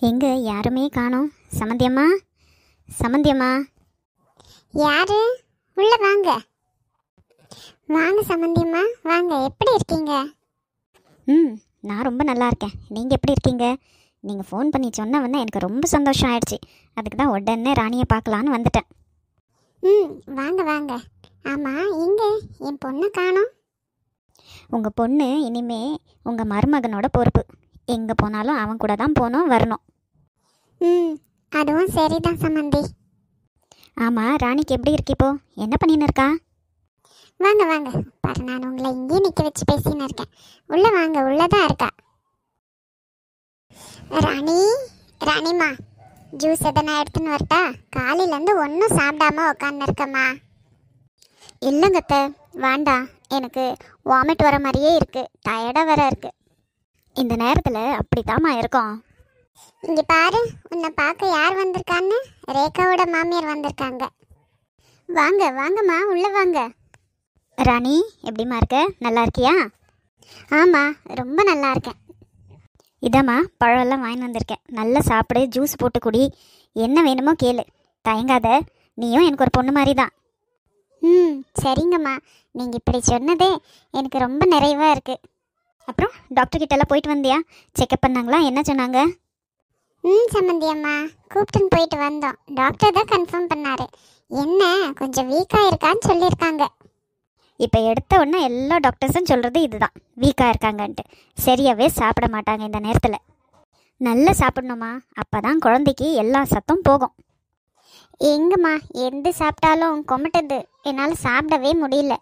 எங்க யாருமே காணோம். சமந்தியம்மா, சமந்தியம்மா. யாரு? உள்ள வாங்க. வாங்க சமந்தியம்மா, வாங்க. எப்படி இருக்கீங்க? நான் ரொம்ப நல்லா இருக்கேன். நீங்கள் எப்படி இருக்கீங்க? நீங்கள் ஃபோன் பண்ணி சொன்னவொன்னே எனக்கு ரொம்ப சந்தோஷம் ஆயிடுச்சு. அதுக்கு தான் உடனே ராணியை பார்க்கலான்னு வந்துட்டேன். வாங்க வாங்க. ஆமாம், எங்க என் பொண்ணை காணோம்? உங்கள் பொண்ணு இனிமே உங்கள் மருமகனோட பொறுப்பு. எங்கே போனாலும் அவன் கூட தான் போகணும் வரணும். அதுவும் சரிதான் சமந்தி. ஆமாம், ராணிக்கு எப்படி இருக்கு இப்போ? என்ன பண்ணின்னு இருக்கா? வாங்க வாங்க. பாரு, நான் உங்களை இங்கேயே நிற்க வச்சு பேசின்னு இருக்கேன். உள்ளே வாங்க, உள்ளதான் இருக்கா. ராணி, ராணிம்மா, ஜூஸ் எதனா எடுத்துன்னு வரட்டா? காலையிலேருந்து ஒன்றும் சாப்பிடாம உட்காந்து இருக்கம்மா. இல்லைங்க அத்தை, வேண்டாம். எனக்கு வாமிட் வர மாதிரியே இருக்குது. டயர்டாக வேற இருக்குது. இந்த நேரத்தில் அப்படித்தாம்மா இருக்கும். இங்கே பாரு, உன்னை பார்க்க யார் வந்திருக்கான்னு. ரேகாவோட மாமியார் வந்திருக்காங்க. வாங்க வாங்கம்மா, உள்ளே வாங்க. ராணி, எப்படிம்மா இருக்க? நல்லா இருக்கியா? ஆமாம், ரொம்ப நல்லா இருக்கேன். இதாம்மா பழமெல்லாம் வாங்கி வந்திருக்கேன். நல்லா சாப்பிடு, ஜூஸ் போட்டு குடி, என்ன வேணுமோ கேளு. தயங்காத, நீயும் எனக்கு ஒரு பொண்ணு மாதிரி தான். சரிங்கம்மா. நீங்கள் இப்படி சொன்னதே எனக்கு ரொம்ப நிறைவாக இருக்குது. அப்புறம் டாக்டர் கிட்டலாம் போயிட்டு வந்தியா? செக்கப் பண்ணாங்களா? என்ன சொன்னாங்க? சம்மந்தி அம்மா, கூப்பிட்டுன்னு போயிட்டு வந்தோம். டாக்டர் தான் கன்ஃபார்ம் பண்ணார். என்ன கொஞ்சம் வீக்காக இருக்கான்னு சொல்லியிருக்காங்க. இப்போ எடுத்த உடனே எல்லா டாக்டர்ஸும் சொல்கிறது இதுதான், வீக்காக இருக்காங்கன்ட்டு. சரியாகவே சாப்பிட மாட்டாங்க இந்த நேரத்தில். நல்லா சாப்பிடணுமா, அப்போ தான் குழந்தைக்கு எல்லா சத்தும் போகும். எங்கம்மா, எந்த சாப்பிட்டாலும் கொமட்டுது. என்னால் சாப்பிடவே முடியல.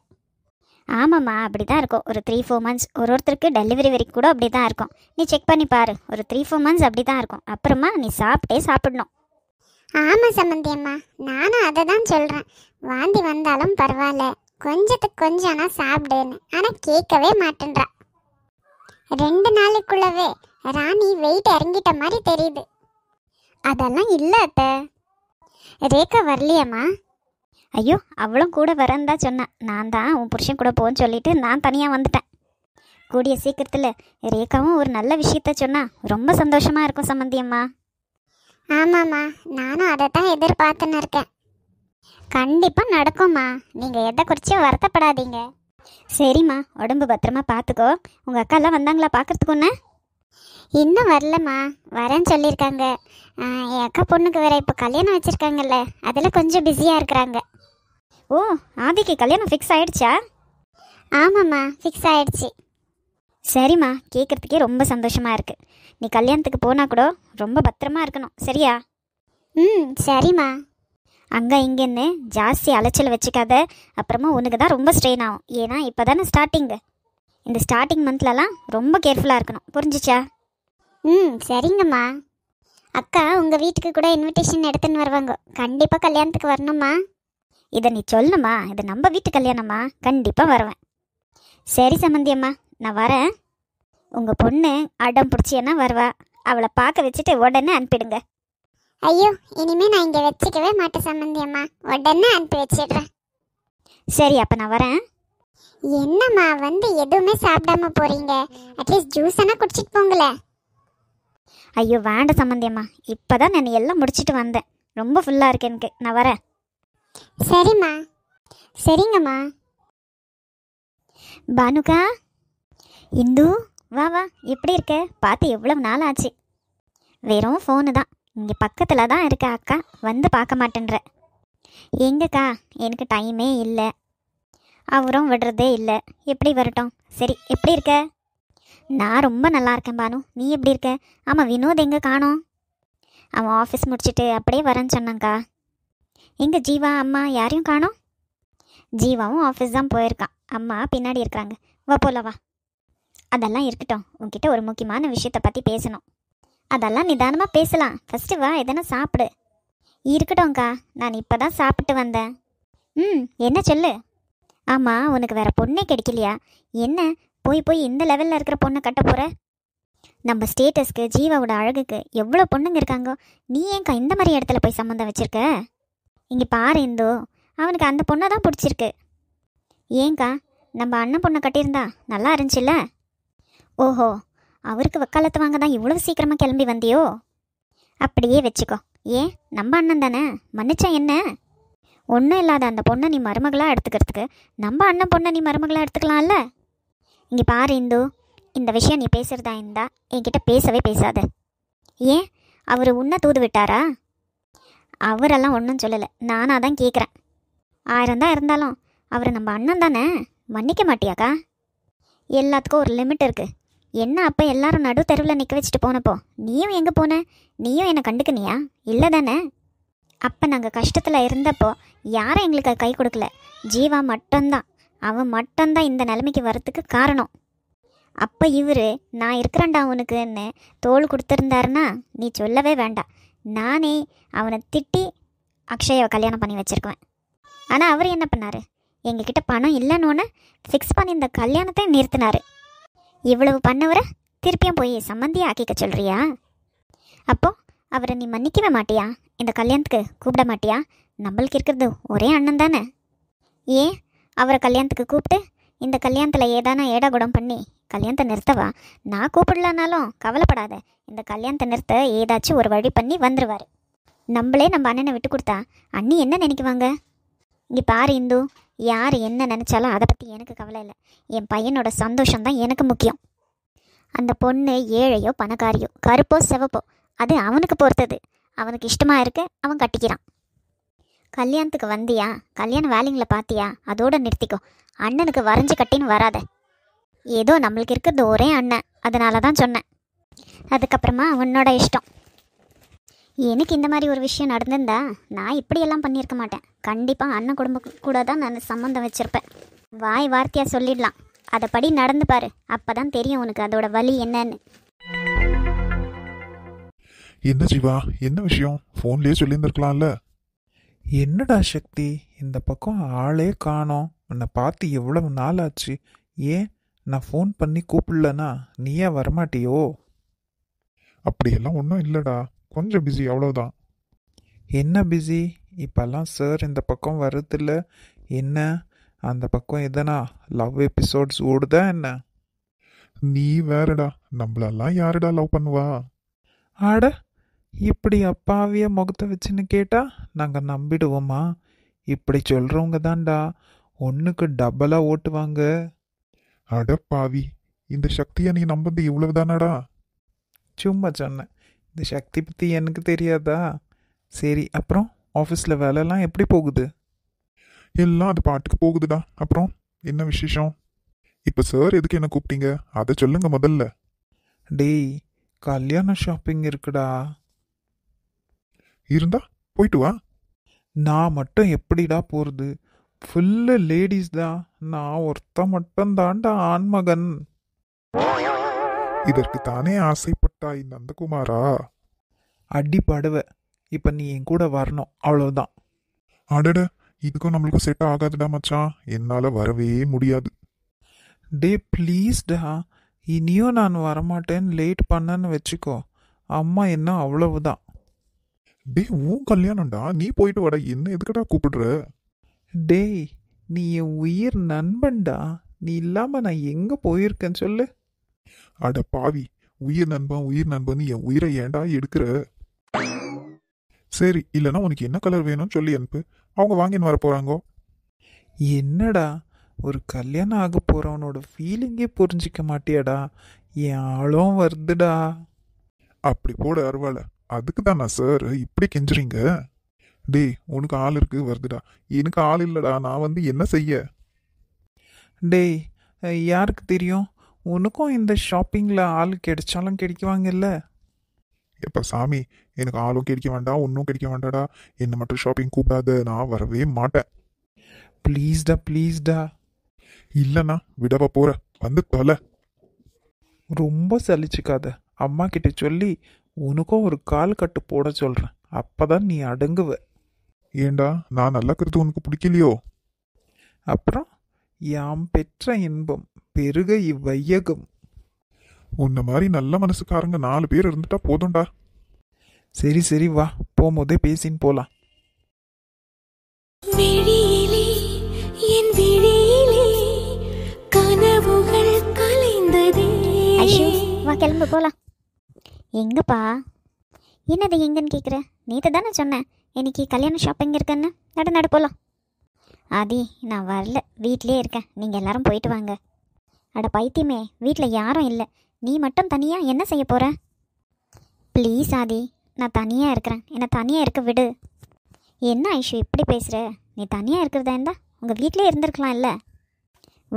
ஆமாம்மா, அப்படி தான் இருக்கும். ஒரு 3-4 months ஒருத்தருக்கு டெலிவரி வரைக்கும் கூட அப்படி தான் இருக்கும். நீ செக் பண்ணி பாரு. ஒரு 3-4 months அப்படி தான் இருக்கும். அப்புறமா நீ சாப்பிடணும். ஆமாம் சம்மந்தி அம்மா, நானும் அதை தான் சொல்கிறேன். வாந்தி வந்தாலும் பரவாயில்ல, கொஞ்சத்துக்கு கொஞ்சம் ஆனால் சாப்பிடுன்னு. ஆனால் கேட்கவே மாட்டேன்றா. 2 நாளைக்குள்ளவே ராணி வெயிட் இறங்கிட்ட மாதிரி தெரியுது. அதெல்லாம் இல்லை அத்தை. ரேகா வரலையாம்மா? ஐயோ, அவளும் கூட வரேன்னு தான் சொன்னேன். நான் தான் உன் புருஷன் கூட போன்னு சொல்லிட்டு நான் தனியாக வந்துட்டேன். கூடிய சீக்கிரத்தில் ரேகாவும் ஒரு நல்ல விஷயத்த சொன்னா ரொம்ப சந்தோஷமாக இருக்கும் சம்மந்தியம்மா. ஆமாம்மா, நானும் அதை தான் எதிர்பார்த்துன்னு இருக்கேன். கண்டிப்பாக நடக்கும்மா. நீங்கள் எதை குறிச்சும் வருத்தப்படாதீங்க. சரிம்மா, உடம்பு பத்திரமா பார்த்துக்கோ. உங்கள் அக்காலாம் வந்தாங்களா பார்க்கறதுக்கு ஒன்று? இன்னும் வரலம்மா, வரேன்னு சொல்லியிருக்காங்க. என் அக்கா பொண்ணுக்கு வேற இப்போ கல்யாணம் வச்சுருக்காங்கல்ல, அதில் கொஞ்சம் பிஸியாக இருக்கிறாங்க. ஓ, ஆதிக்கு கல்யாணம் ஃபிக்ஸ் ஆகிடுச்சா? ஆமாம்மா, ஃபிக்ஸ் ஆகிடுச்சி. சரிம்மா, கேட்குறதுக்கே ரொம்ப சந்தோஷமாக இருக்குது. நீ கல்யாணத்துக்கு போனால் கூட ரொம்ப பத்திரமா இருக்கணும், சரியா? சரிம்மா. அங்கே இங்கேன்னு ஜாஸ்தி அலைச்சல் வச்சுக்காத. அப்புறமா உனக்கு தான் ரொம்ப ஸ்ட்ரெயின் ஆகும். ஏன்னா இப்போ தானே ஸ்டார்டிங்கு. இந்த ஸ்டார்டிங் மந்த்லலாம் ரொம்ப கேர்ஃபுல்லாக இருக்கணும், புரிஞ்சிச்சா? சரிங்கம்மா. அக்கா உங்கள் வீட்டுக்கு கூட இன்விடேஷன் எடுத்துன்னு வருவாங்க. கண்டிப்பாக கல்யாணத்துக்கு வரணும்மா. இதை நீ சொல்லுமா, இது நம்ம வீட்டு கல்யாணம்மா. கண்டிப்பாக வருவேன். சரி சம்மந்தியம்மா, நான் வரேன். உங்கள் பொண்ணு அடம் பிடிச்சியன்னா வருவா. அவளை பார்க்க வச்சுட்டு உடனே அனுப்பிடுங்க. ஐயோ, இனிமேல் நான் இங்கே வச்சுக்கவே மாட்டேன் சம்மந்தி அம்மா. உடனே அனுப்பி வச்சிடுறேன். சரி, அப்போ நான் வரேன். என்னம்மா வந்து எதுவுமே சாப்பிடாம போகிறீங்க? அட்லீஸ்ட் ஜூஸ் ஆனால் குடிச்சிட்டு போங்களே. ஐயோ வேண்டாம் சம்மந்தியம்மா, இப்போ தான் நான் எல்லாம் முடிச்சுட்டு வந்தேன். ரொம்ப ஃபுல்லாக இருக்கு எனக்கு. நான் வரேன். சரிம்மா. சரிங்கம்மா. பானுக்கா, இந்து, வா வா. எப்படி இருக்க? பார்த்து எவ்வளோ நாள் ஆச்சு. வெறும் ஃபோனு தான். இங்கே பக்கத்தில் தான் இருக்க அக்கா, வந்து பார்க்க மாட்டேன்ற. எங்கக்கா, எனக்கு டைமே இல்லை. அவரும் விடுறதே இல்லை. எப்படி வரட்டும்? சரி, எப்படி இருக்க? நான் ரொம்ப நல்லா இருக்கேன் பானு. நீ எப்படி இருக்க? ஆமாம், வினோத் எங்கே காணோம்? அவன் ஆஃபீஸ் முடிச்சுட்டு அப்படியே வரேன்னு சொன்னாங்க்கா. எங்கே ஜீவா, அம்மா யாரையும் காணோம்? ஜீவாவும் ஆஃபீஸ் தான் போயிருக்கான். அம்மா பின்னாடி இருக்காங்க. வா போல வா. அதெல்லாம் இருக்கட்டும், உன்கிட்ட ஒரு முக்கியமான விஷயத்தை பற்றி பேசணும். அதெல்லாம் நிதானமாக பேசலாம். ஃபஸ்ட்டு வா, எதனா சாப்பிடு. இருக்கட்டும்க்கா, நான் இப்போ தான் சாப்பிட்டு வந்தேன். என்ன சொல்லு. ஆமாம், உனக்கு வேறு பொண்ணே கிடைக்கலையா? என்ன போய் போய் இந்த லெவலில் இருக்கிற பொண்ணை கட்ட போகிற? நம்ம ஸ்டேட்டஸ்க்கு, ஜீவாவோட அழகுக்கு எவ்வளோ பொண்ணுங்க இருக்காங்க. நீ ஏன்க்கா இந்த மாதிரி இடத்துல போய் சம்மந்தம் வச்சுருக்க? இங்கே பாரு இந்தோ, அவனுக்கு அந்த பொண்ணை தான் பிடிச்சிருக்கு. ஏன்க்கா, நம்ம அண்ணன் பொண்ணை கட்டியிருந்தா நல்லா இருந்துச்சுல்ல? ஓஹோ, அவருக்கு வக்காலத்து வாங்க தான் இவ்வளோ சீக்கிரமாக கிளம்பி வந்தியோ? அப்படியே வச்சுக்கோ. ஏன், நம்ம அண்ணன் தானே, மன்னிச்சா என்ன? ஒன்றும் இல்லாத அந்த பொண்ணை நீ மருமகளாக எடுத்துக்கிறதுக்கு நம்ம அண்ணன் பொண்ணை நீ மருமகளாக எடுத்துக்கலாம்ல. இங்கே பாரு இந்து, இந்த விஷயம் நீ பேசுகிறதா இருந்தா என்கிட்ட பேசவே பேசாத. ஏன், அவர் உன்னை தூது விட்டாரா? அவரெல்லாம் ஒன்றும் சொல்லலை, நானாக தான் கேட்குறேன். 1000 தான் இருந்தாலும் அவர் நம்ம அண்ணன் தானே, மன்னிக்க மாட்டியாக்கா? எல்லாத்துக்கும் ஒரு லிமிட் இருக்குது. என்ன அப்போ எல்லாரும் நடு தெருவில் நிற்க வச்சுட்டு போனப்போ நீயும் எங்கே போன? நீயும் என்னை கண்டுக்குனியா? இல்லை தானே? அப்போ நாங்கள் கஷ்டத்தில் இருந்தப்போ யாரும் எங்களுக்கு கை கொடுக்கல. ஜீவா மட்டும்தான், அவன் மட்டும்தான் இந்த நிலைமைக்கு வரத்துக்கு காரணம். அப்போ இவர் நான் இருக்கிறேன்டா அவனுக்குன்னு தோள் கொடுத்துருந்தாருன்னா நீ சொல்லவே வேண்டாம். நானே அவனை திட்டி அக்ஷயாவை கல்யாணம் பண்ணி வச்சுருக்குவேன். ஆனால் அவர் என்ன பண்ணார்? எங்ககிட்ட பணம் இல்லைன்னு ஃபிக்ஸ் பண்ணி இந்த கல்யாணத்தை நிறுத்தினார். இவ்வளவு பண்ணவரை திருப்பியும் போய் சம்மந்தியை ஆக்கிக்க சொல்கிறியா? அப்போ அவரை நீ மன்னிக்கவே மாட்டியா? இந்த கல்யாணத்துக்கு கூப்பிட மாட்டியா? நம்மளுக்கு இருக்கிறது ஒரே அண்ணன் தானே. ஏன் அவரை கல்யாணத்துக்கு கூப்பிட்டு இந்த கல்யாணத்தில் ஏதானா ஏடாகுடம் பண்ணி கல்யாணத்தை நிறுத்தவா? நான் கூப்பிடலனாலும் கவலைப்படாத, இந்த கல்யாணத்தை நிறுத்த ஏதாச்சும் ஒரு வழி பண்ணி வந்துடுவார். நம்மளே நம்ம அண்ணனை விட்டு கொடுத்தா அண்ணி என்ன நினைக்குவாங்க? இங்கே பாரு இந்து, யார் என்ன நினச்சாலும் அதை பற்றி எனக்கு கவலை இல்லை. என் பையனோட சந்தோஷம்தான் எனக்கு முக்கியம். அந்த பொண்ணு ஏழையோ பணக்காரியோ கருப்போ சிவப்போ அது அவனுக்கு பொறுத்தது. அவனுக்கு இஷ்டமாக இருக்கு, அவன் கட்டிக்கிறான். கல்யாணத்துக்கு வந்தியா, கல்யாண வேலைங்களை பார்த்தியா, அதோடு நிறுத்திக்கோ. அண்ணனுக்கு வரைஞ்சி கட்டின்னு வராத. ஏதோ நம்மளுக்கு இருக்கிறது ஒரே அண்ணன், அதனால தான் சொன்னேன். அதுக்கப்புறமா அவனோட இஷ்டம். எனக்கு இந்த மாதிரி ஒரு விஷயம் நடந்திருந்தா நான் இப்படியெல்லாம் பண்ணியிருக்க மாட்டேன். கண்டிப்பாக அண்ணன் குடும்பம் கூட தான் நான் சம்மந்தம் வச்சுருப்பேன். வாய் வார்த்தையாக சொல்லிடலாம். அதை படி நடந்து பாரு, அப்போ தான் தெரியும் உனக்கு அதோட வலி என்னன்னு. என்ன ஜீவா, என்ன விஷயம்? ஃபோன்லேயே சொல்லியிருந்துருக்கலாம்ல. என்னடா சக்தி, இந்த பக்கம் ஆளே காணோம். உன்னை பார்த்து எவ்வளவு நாள் ஆச்சு. ஏன் நான் ஃபோன் பண்ணி கூப்பிடலனா நீ ஏன் வரமாட்டியோ? அப்படியெல்லாம் ஒன்றும் இல்லைடா, கொஞ்சம் பிஸி, அவ்வளோதான். என்ன பிஸி? இப்போல்லாம் சார் இந்த பக்கம் வர்றதில்ல. என்ன அந்த பக்கம் எதனா லவ் எபிசோட்ஸ் ஓடுதா என்ன? நீ வேறடா, நம்மளெல்லாம் யாருடா லவ் பண்ணுவா? ஆட, இப்படி அப்பாவிய முகத்தை வச்சுன்னு கேட்டா நாங்கள் நம்பிடுவோமா? இப்படி சொல்கிறவங்க தான்டா ஒன்றுக்கு டபுளாக ஓட்டுவாங்க. அட பாவி, இந்த சக்தியை நீ நம்புறது இவ்வளவுதானடா? சும்மா சொன்னேன். இந்த சக்தி பற்றி எனக்கு தெரியாதா? சரி, அப்புறம் ஆஃபீஸில் வேலைலாம் எப்படி போகுது? எல்லாம் அது பாட்டுக்கு போகுதுடா. அப்புறம் என்ன விசேஷம்? இப்போ சார் எதுக்கு என்ன கூப்பிட்டீங்க, அதை சொல்லுங்க முதல்ல. டேய், கல்யாண ஷாப்பிங் இருக்குடா. இருந்தா போயிட்டு வா. நான் மட்டும் எப்படிடா போகிறது? ஃபுல்லு லேடிஸ் தான். நான் ஒருத்த மட்டும் தான்டா ஆண்மகன். இதற்கு தானே ஆசைப்பட்டாய் நந்தகுமாரா? அடி படுவ. இப்போ நீ என் கூட வரணும், அவ்வளவுதான். அடட, இதுக்கும் நம்மளுக்கும் செட் ஆகாதுடா மச்சான், என்னால் வரவே முடியாது. டே ப்ளீஸ்டா, இனியும் நான் வரமாட்டேன்னு லேட் பண்ணேன்னு வச்சுக்கோ, அம்மா என்ன அவ்வளவுதான். டே, உன் கல்யாணம்டா, நீ போயிட்டு வாடா, என்ன எதுக்கடா கூப்பிடுற? டேய், நீ என் உயிர் நண்பன்டா. நீ இல்லாமல் நான் எங்கே போயிருக்கேன்னு சொல்லு. அட பாவி, உயிர் நண்பன் என் உயிரை ஏன்டா எடுக்கிற? சரி, இல்லைன்னா உனக்கு என்ன கலர் வேணும்னு சொல்லி அனுப்பு, அவங்க வாங்கின்னு வர போறாங்கோ. என்னடா, ஒரு கல்யாணம் ஆக போகிறவனோட ஃபீலிங்கே புரிஞ்சிக்க மாட்டியாடா? என் ஆளும் வருதுடா. அப்படி போட அருவாள, அதுக்கு தான் நான் சார் இப்படி கெஞ்சுறீங்க. டே, உனக்கு ஆள் இருக்கு வருதுடா, எனக்கு ஆள் இல்லடா, நான் வந்து என்ன செய்ய? டேய், யாருக்கு தெரியும், உனக்கும் இந்த ஷாப்பிங்கில் ஆள் கிடைச்சாலும் கிடைக்குவாங்கல்ல. எப்ப சாமி, எனக்கு ஆளும் கிடைக்க வேண்டாம், ஒன்றும் கிடைக்க வேண்டாடா, என்னை மட்டும் ஷாப்பிங் கூப்பிடாத, நான் வரவே மாட்டேன். ப்ளீஸ்டா ப்ளீஸ்டா. இல்லைண்ணா விடவா போற, வந்து தொலை. ரொம்ப சலிச்சுக்காத. அம்மா கிட்ட சொல்லி உனக்கும் ஒரு கால் கட்டு போட சொல்கிறேன், அப்பதான் நீ அடங்குவ. ஏண்டா, நான் நல்லா இருக்கிறது உனக்கு பிடிக்கலையோ? அப்புறம் யாம் பெற்ற இன்பம் பெருக இவ்வையகம். உன்ன மாதிரி நல்ல மனசுக்காரங்க 4 பேர் இருந்துட்டா போதும்டா. சரி சரி, வா, போகும்போதே பேசின்னு போலாம். விழியிலே என் விழியிலே கனவுகள் கலைந்ததே. ஐஷு, வா கிளம்பு போகலாம். எங்கப்பா? என்னது எங்கன்னு கேட்குற? நேற்று தானே சொன்னேன் இன்னைக்கு கல்யாண ஷாப்பிங் இருக்குன்னு. நடு போகலாம். ஆதி, நான் வரல, வீட்லேயே இருக்கேன். நீங்கள் எல்லாரும் போயிட்டு வாங்க. அட பைத்தியமே, வீட்டில் யாரும் இல்லை, நீ மட்டும் தனியாக என்ன செய்ய போகிற? ப்ளீஸ் ஆதி, நான் தனியாக இருக்கிறேன், என்னை தனியாக இருக்க விடு. என்ன ஐஷு இப்படி பேசுகிற? நீ தனியாக இருக்கிறதா இருந்தா உங்கள் வீட்டிலே இருந்திருக்கலாம் இல்லை?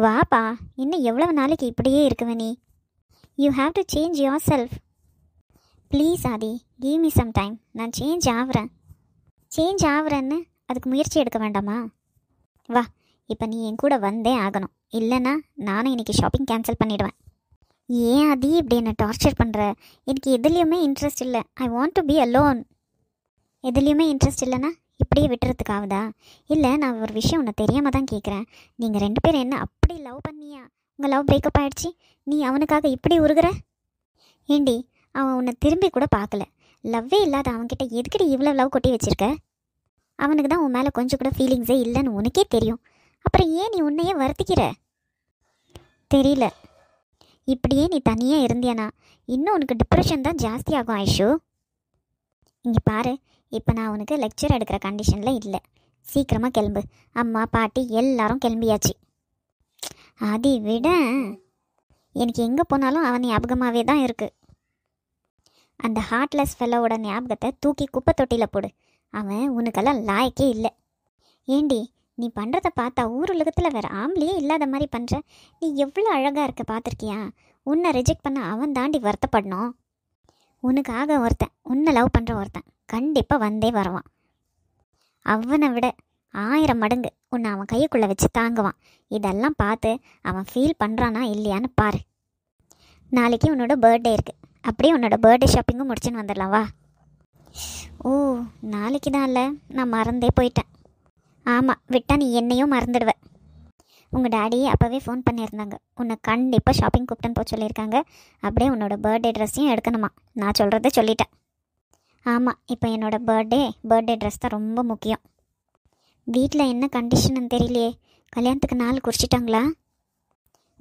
வாப்பா, இன்னும் எவ்வளவு நாளைக்கு இப்படியே இருக்குவ நீ? You have to change yourself. Please Aadhi, give me some time. நான் சேஞ்ச் ஆகுறேன்னு அதுக்கு முயற்சி எடுக்க வேண்டாமா? வா, இப்போ நீ என் கூட வந்தே ஆகணும், இல்லைன்னா நானும் இன்றைக்கி ஷாப்பிங் கேன்சல் பண்ணிவிடுவேன். ஏன் ஆதி இப்படி என்னை டார்ச்சர் பண்ணுற? எனக்கு எதுலேயுமே இன்ட்ரெஸ்ட் இல்லை. I want to be alone. எதுலேயுமே இன்ட்ரெஸ்ட் இல்லைன்னா இப்படியே விட்டுறதுக்காகுதா? இல்லை, நான் ஒரு விஷயம் உன்னை தெரியாமல் தான் கேட்குறேன். நீங்கள் 2 பேரும் என்ன அப்படி லவ் பண்ணியா? உங்கள் லவ் பிரேக்கப் ஆகிடுச்சி, நீ அவனுக்காக இப்படி உருகிற? ஏண்டி, அவன் உன்னை திரும்பி கூட பார்க்கல. லவ்வே இல்லாத அவன்கிட்ட எதுக்கடி இவ்வளோ லவ் கொட்டி வச்சிருக்க? அவனுக்கு தான் உன் மேலே கொஞ்சம் கூட ஃபீலிங்ஸே இல்லைன்னு உனக்கே தெரியும். அப்புறம் ஏன் நீ உன்னையே வருத்திக்கிற? தெரியல. இப்படியே நீ தனியாக இருந்தியானா இன்னும் உனக்கு டிப்ரெஷன் தான் ஜாஸ்தி ஆகும் ஐஷு. இங்கே பாரு, இப்போ நான் உனக்கு லெக்சர் எடுக்கிற கண்டிஷனில் இல்லை. சீக்கிரமாக கிளம்பு. அம்மா பாட்டி எல்லாரும் கிளம்பியாச்சு. ஆதி விட, எனக்கு எங்கே போனாலும் அவன் ஞாபகமாகவே தான் இருக்குது. அந்த ஹார்ட்லெஸ் ஃபெல்லோவோட ஞாபகத்தை தூக்கி குப்பை தொட்டியில் போடு. அவன் உனக்கெல்லாம் லாயக்கே இல்லை. ஏண்டி, நீ பண்ணுறத பார்த்தா ஊர் உலகத்தில் வேறு ஆம்பளையே இல்லாத மாதிரி பண்ணுற. நீ எவ்வளோ அழகாக இருக்க பார்த்துருக்கியா? உன்னை ரிஜெக்ட் பண்ண அவன் தாண்டி வருத்தப்படணும். உனக்காக ஒருத்தன், உன்னை லவ் பண்ணுற ஒருத்தன் கண்டிப்பாக வந்தே வருவான். அவனை விட 1000 மடங்கு உன்னை அவன் கைக்குள்ளே வச்சு தாங்குவான். இதெல்லாம் பார்த்து அவன் ஃபீல் பண்ணுறானா இல்லையான்னு பாரு. நாளைக்கு உன்னோட பர்த்டே இருக்குது. அப்படியே உன்னோட பர்த்டே ஷாப்பிங்கும் முடிச்சுன்னு வந்துடலாம். வா. ஓ, நாளைக்கு தான் இல்லை, நான் மறந்தே போயிட்டேன். ஆமாம், விட்டால் நீ என்னையும் மறந்துடுவ. உங்கள் டாடி அப்போவே ஃபோன் பண்ணியிருந்தாங்க, உன்னை கண்டிப்பாக ஷாப்பிங் கூப்பிட்டுன்னு போக சொல்லியிருக்காங்க. அப்படியே உன்னோட பர்த்டே ட்ரெஸ்ஸையும் எடுக்கணுமா. நான் சொல்கிறத சொல்லிட்டேன். ஆமாம், இப்போ என்னோடய பர்த்டே ட்ரெஸ் தான் ரொம்ப முக்கியம். வீட்டில் என்ன கண்டிஷன்னு தெரியலையே. கல்யாணத்துக்கு நாள் குறிச்சிட்டாங்களா?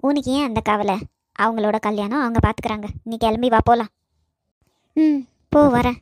உனக்கு ஏன் அந்த கவலை? அவங்களோட கல்யாணம் அவங்க பார்த்துக்கிறாங்க. நீ கிளம்பி வா, போகலாம். போ, வரேன்.